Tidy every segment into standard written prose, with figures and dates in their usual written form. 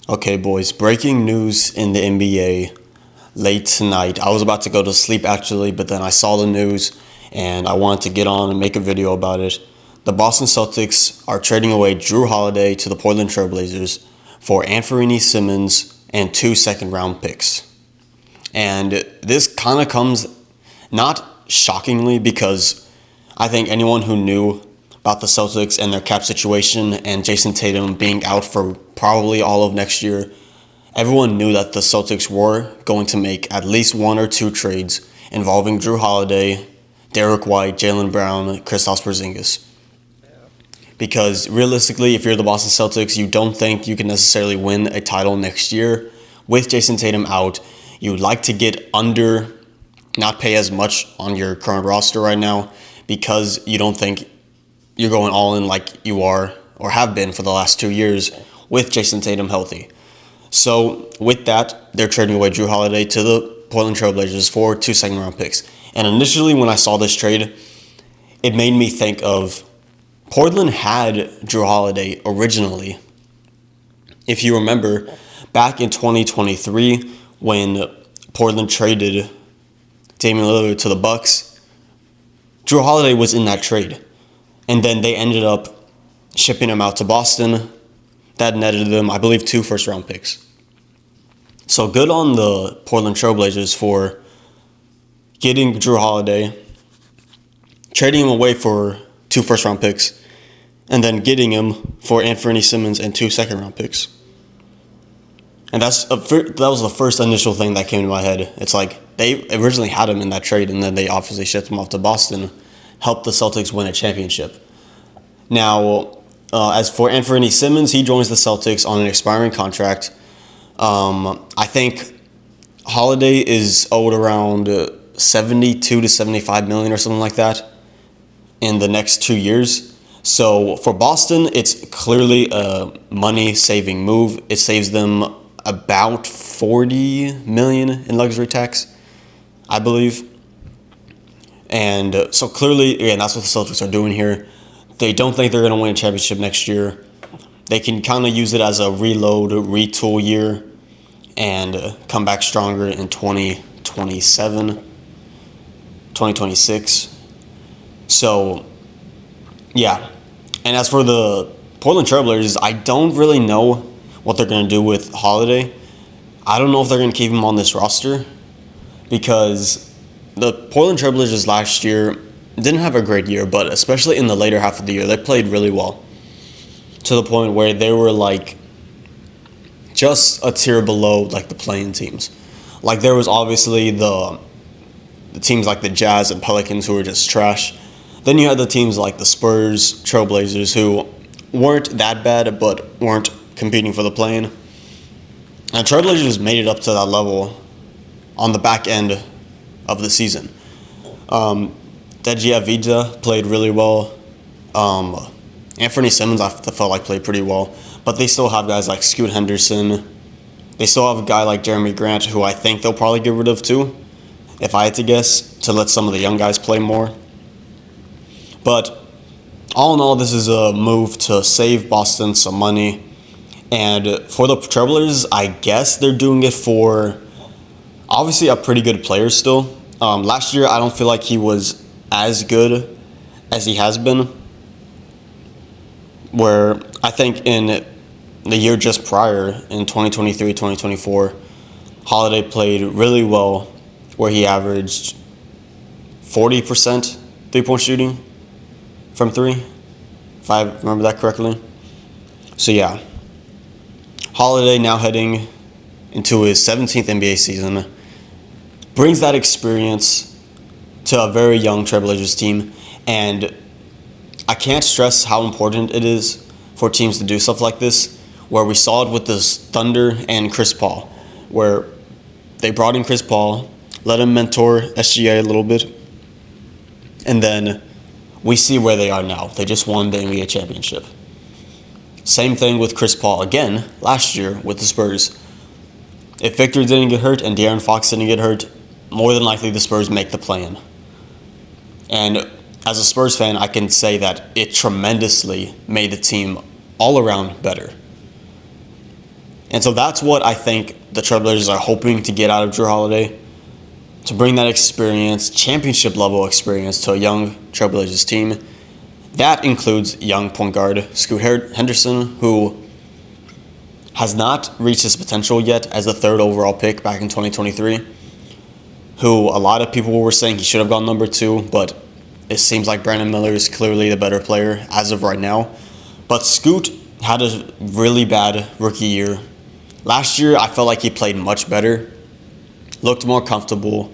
Okay, boys, breaking news in the NBA late tonight. I was about to go to sleep actually, but then I saw the news and I wanted to get on and make a video about it. The Boston Celtics are trading away Jrue Holiday to the Portland Trailblazers for Anfernee Simons and 2 second-round picks. And this kind of comes not shockingly because I think anyone who knew about the Celtics and their cap situation and Jason Tatum being out for probably all of next year, everyone knew that the Celtics were going to make at least 1 or 2 trades involving Jrue Holiday, Derek White, Jaylen Brown, Kristaps Porzingis. Because realistically, if you're the Boston Celtics, you don't think you can necessarily win a title next year with Jason Tatum out. You would like to get under, not pay as much on your current roster right now because you don't think you're going all in like you are or have been for the last 2 years with Jason Tatum healthy. So with that, they're trading away Jrue Holiday to the Portland Trailblazers for 2 second-round picks. And initially when I saw this trade, it made me think of Portland had Jrue Holiday originally. If you remember, back in 2023 when Portland traded Damian Lillard to the Bucks, Jrue Holiday was in that trade. And then they ended up shipping him out to Boston. That netted them, I believe, 2 first-round picks. So good on the Portland Trailblazers for getting Jrue Holiday, trading him away for 2 first-round picks, and then getting him for Anfernee Simons and 2 second-round picks. And that was the first initial thing that came to my head. It's like they originally had him in that trade, and then they obviously shipped him off to Boston, helped the Celtics win a championship. Now, as for Anfernee Simons, he joins the Celtics on an expiring contract. I think Holiday is owed around 72 to 75 million or something like that in the next 2 years. So for Boston, it's clearly a money-saving move. It saves them about 40 million in luxury tax, I believe. And so clearly, again, that's what the Celtics are doing here. They don't think they're going to win a championship next year. They can kind of use it as a reload, retool year, and come back stronger in 2027, 2026. So, yeah. And as for the Portland Trailblazers, I don't really know what they're going to do with Holiday. I don't know if they're going to keep him on this roster because the Portland Trailblazers last year didn't have a great year, but especially in the later half of the year, they played really well to the point where they were like just a tier below like the play-in teams. Like there was obviously the teams like the Jazz and Pelicans who were just trash. Then you had the teams like the Spurs, Trailblazers who weren't that bad but weren't competing for the play-in. And Trailblazers made it up to that level on the back end of the season. Deji Avdija played really well. Anfernee Simons, I felt like played pretty well. But they still have guys like Scoot Henderson. They still have a guy like Jeremy Grant, who I think they'll probably get rid of too, if I had to guess, to let some of the young guys play more. But all in all, this is a move to save Boston some money. And for the Trailblazers, I guess they're doing it for obviously a pretty good player still. Last year, I don't feel like he was as good as he has been. Where I think in the year just prior, in 2023, 2024, Holiday played really well, where he averaged 40% three-point shooting from 3, if I remember that correctly. So yeah, Holiday now heading into his 17th NBA season brings that experience to a very young Trailblazers team, and I can't stress how important it is for teams to do stuff like this, where we saw it with the Thunder and Chris Paul, where they brought in Chris Paul, let him mentor SGA a little bit, and then we see where they are now. They just won the NBA championship. Same thing with Chris Paul again last year with the Spurs. If Victor didn't get hurt and De'Aaron Fox didn't get hurt, more than likely the Spurs make the play-in. And as a Spurs fan, I can say that it tremendously made the team all around better. And so that's what I think the Trailblazers are hoping to get out of Jrue Holiday, to bring that experience, championship level experience, to a young Trailblazers team. That includes young point guard Scoot Henderson, who has not reached his potential yet as the third overall pick back in 2023, who a lot of people were saying he should have gone number 2, but it seems like Brandon Miller is clearly the better player as of right now. But Scoot had a really bad rookie year. Last year, I felt like he played much better, looked more comfortable,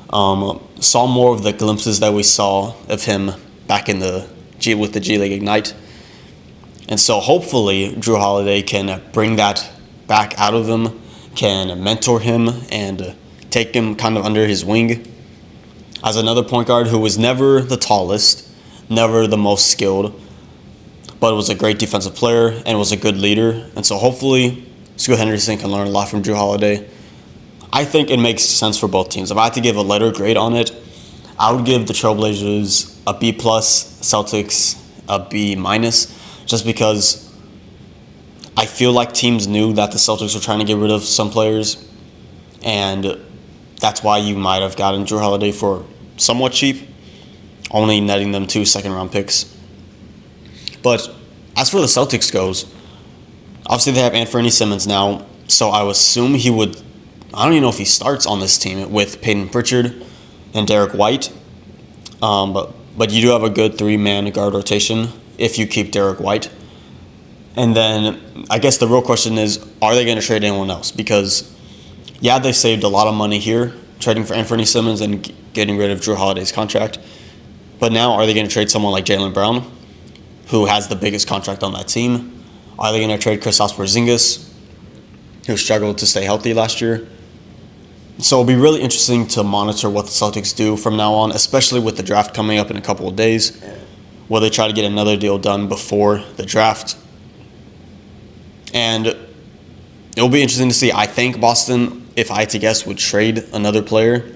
saw more of the glimpses that we saw of him back in with the G League Ignite. And so hopefully Jrue Holiday can bring that back out of him, can mentor him, and take him kind of under his wing as another point guard who was never the tallest, never the most skilled, but was a great defensive player and was a good leader. And so hopefully Scoot Henderson can learn a lot from Jrue Holiday. I think it makes sense for both teams. If I had to give a letter grade on it, I would give the Trailblazers a B+, Celtics a B-, just because I feel like teams knew that the Celtics were trying to get rid of some players, and that's why you might have gotten Jrue Holiday for somewhat cheap, only netting them 2 second-round picks. But as for the Celtics goes, obviously they have Anfernee Simons now, so I would assume he would, I don't even know if he starts on this team with Peyton Pritchard and Derek White, but you do have a good 3-man guard rotation if you keep Derek White. And then I guess the real question is, are they going to trade anyone else? Because, yeah, they saved a lot of money here, trading for Anfernee Simons and getting rid of Jrue Holiday's contract. But now, are they going to trade someone like Jaylen Brown, who has the biggest contract on that team? Are they going to trade Kristaps Porzingis, who struggled to stay healthy last year? So it'll be really interesting to monitor what the Celtics do from now on, especially with the draft coming up in a couple of days. Will they try to get another deal done before the draft? And it'll be interesting to see. I think Boston, if I had to guess, would trade another player.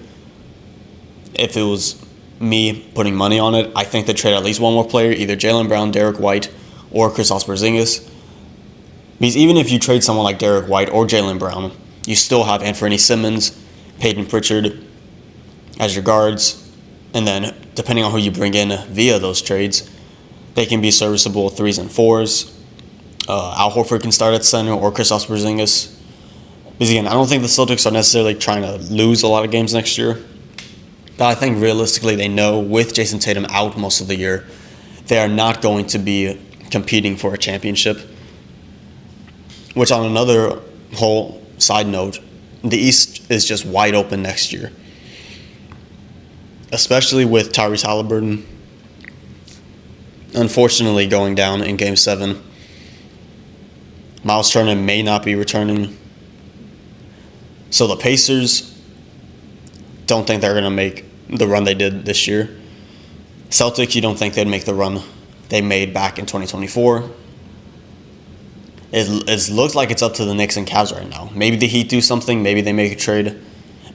If it was me putting money on it, I think they'd trade at least one more player, either Jaylen Brown, Derek White, or Kristaps Porzingis. Because even if you trade someone like Derek White or Jaylen Brown, you still have Anfernee Simons, Peyton Pritchard as your guards, and then depending on who you bring in via those trades, they can be serviceable 3s and 4s. Al Horford can start at center, or Kristaps Porzingis. Because again, I don't think the Celtics are necessarily trying to lose a lot of games next year, but I think realistically they know with Jason Tatum out most of the year, they are not going to be competing for a championship. Which, on another whole side note, the East is just wide open next year. Especially with Tyrese Halliburton unfortunately going down in Game 7. Miles Turner may not be returning. So the Pacers don't think they're going to make the run they did this year. Celtics, you don't think they'd make the run they made back in 2024. It looks like it's up to the Knicks and Cavs right now. Maybe the Heat do something. Maybe they make a trade.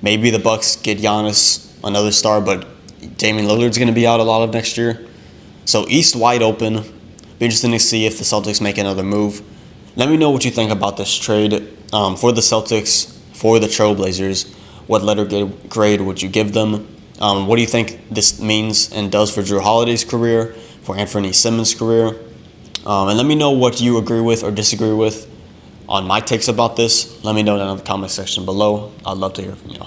Maybe the Bucks get Giannis, another star, but Damian Lillard's going to be out a lot of next year. So East wide open. Be interesting to see if the Celtics make another move. Let me know what you think about this trade for the Celtics, for the Trailblazers. What letter grade would you give them? What do you think this means and does for Jrue Holiday's career, for Anfernee Simons' career? And let me know what you agree with or disagree with on my takes about this. Let me know down in the comment section below. I'd love to hear from you.